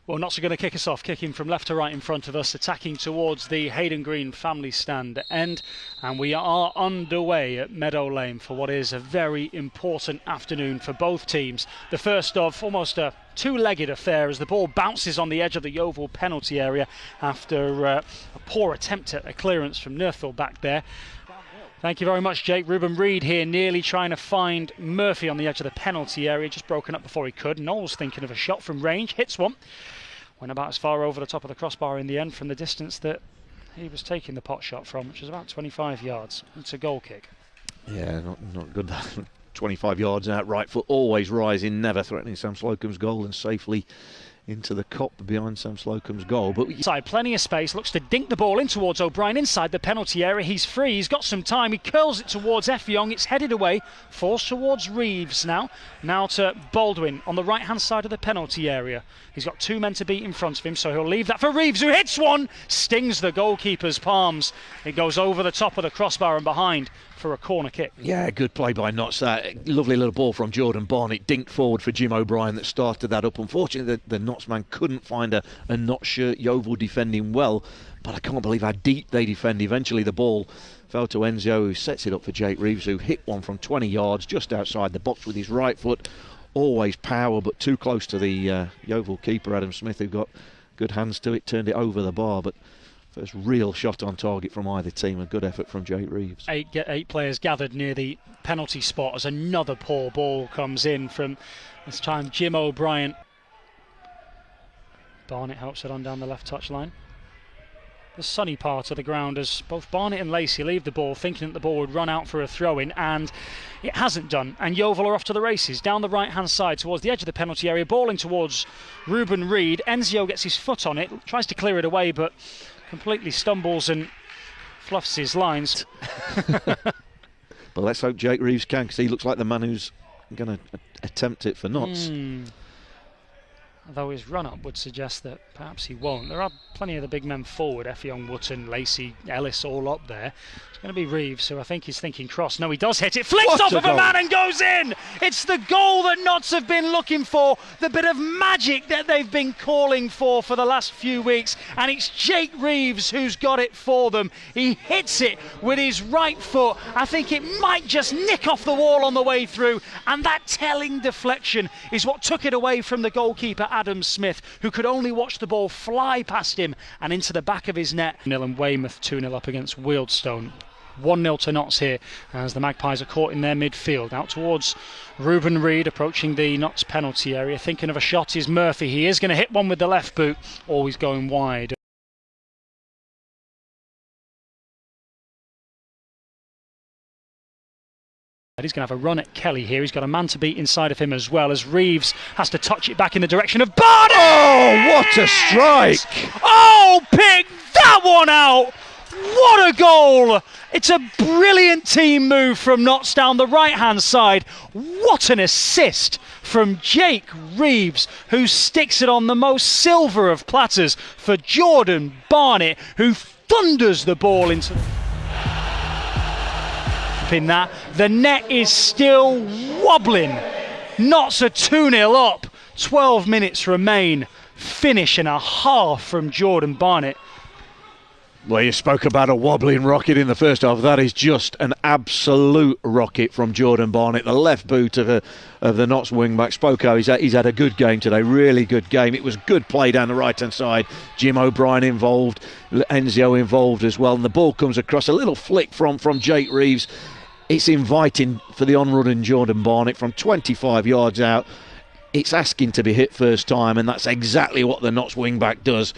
Well, Notts are going to kick us off, kicking from left to right in front of us, attacking towards the Hayden Green family stand end. And we are underway at Meadow Lane for what is a very important afternoon for both teams. The first of almost a two-legged affair as the ball bounces on the edge of the Yeovil penalty area after a poor attempt at a clearance from Yeovil back there. Thank you very much, Jake. Ruben Reid here nearly trying to find Murphy on the edge of the penalty area, just broken up before he could. Knowles thinking of a shot from range, hits one. Went about as far over the top of the crossbar in the end from the distance that he was taking the pot shot from, which is about 25 yards. It's a goal kick. Yeah, not good. 25 yards out, right foot always rising, never threatening Sam Slocum's goal, and safely into the cop behind Sam Slocum's goal. But inside, plenty of space, looks to dink the ball in towards O'Brien inside the penalty area. He's free, he's got some time, he curls it towards Effiong, it's headed away, falls towards Reeves now to Baldwin on the right hand side of the penalty area. He's got two men to beat in front of him, so he'll leave that for Reeves, who hits one, stings the goalkeeper's palms. It goes over the top of the crossbar and behind for a corner kick. Yeah, good play by Notts. Lovely little ball from Jordan Barnett, dinked forward for Jim O'Brien that started that up. Unfortunately, the Notts man couldn't find a Notts shirt. Yeovil defending well, but I can't believe how deep they defend. Eventually the ball fell to Enzio, who sets it up for Jake Reeves, who hit one from 20 yards just outside the box with his right foot. Always power, but too close to the Yeovil keeper, Adam Smith, who got good hands to it, turned it over the bar. But first real shot on target from either team, a good effort from Jake Reeves. Eight players gathered near the penalty spot as another poor ball comes in from, this time, Jim O'Brien. Barnett helps it on down the left touch line. The sunny part of the ground as both Barnett and Lacey leave the ball thinking that the ball would run out for a throw-in, and it hasn't done, and Yeovil are off to the races down the right hand side towards the edge of the penalty area, balling towards Ruben Reid. Enzio gets his foot on it, tries to clear it away, but completely stumbles and fluffs his lines. But let's hope Jake Reeves can, because he looks like the man who's going to attempt it for Notts. Although his run-up would suggest that perhaps he won't. There are plenty of the big men forward, Effiong, Wootton, Lacey, Ellis, all up there. It's going to be Reeves, who I think is thinking cross. No, he does hit it. Flicks off of a man and goes in! It's the goal that Notts have been looking for, the bit of magic that they've been calling for the last few weeks. And it's Jake Reeves who's got it for them. He hits it with his right foot. I think it might just nick off the wall on the way through. And that telling deflection is what took it away from the goalkeeper, Adam Smith, who could only watch the ball fly past him and into the back of his net. 0 and Weymouth 2-0 up against Wealdstone. 1-0 to Notts here as the Magpies are caught in their midfield. Out towards Ruben Reid, approaching the Notts penalty area. Thinking of a shot is Murphy. He is going to hit one with the left boot. Always going wide. He's going to have a run at Kelly here. He's got a man to beat inside of him as well, as Reeves has to touch it back in the direction of Barnett! Oh, what a strike! Oh, pick that one out! What a goal! It's a brilliant team move from Notts down the right-hand side. What an assist from Jake Reeves, who sticks it on the most silver of platters for Jordan Barnett, who thunders the ball into that. The net is still wobbling. Notts are 2-0 up. 12 minutes remain. Finish and a half from Jordan Barnett. Well, you spoke about a wobbling rocket in the first half. That is just an absolute rocket from Jordan Barnett. The left boot of the Notts wing-back. Spoko, he's had a good game today, really good game. It was good play down the right-hand side. Jim O'Brien involved, Enzio involved as well. And the ball comes across, a little flick from Jake Reeves. It's inviting for the on-running Jordan Barnett from 25 yards out. It's asking to be hit first time, and that's exactly what the Notts wing-back does.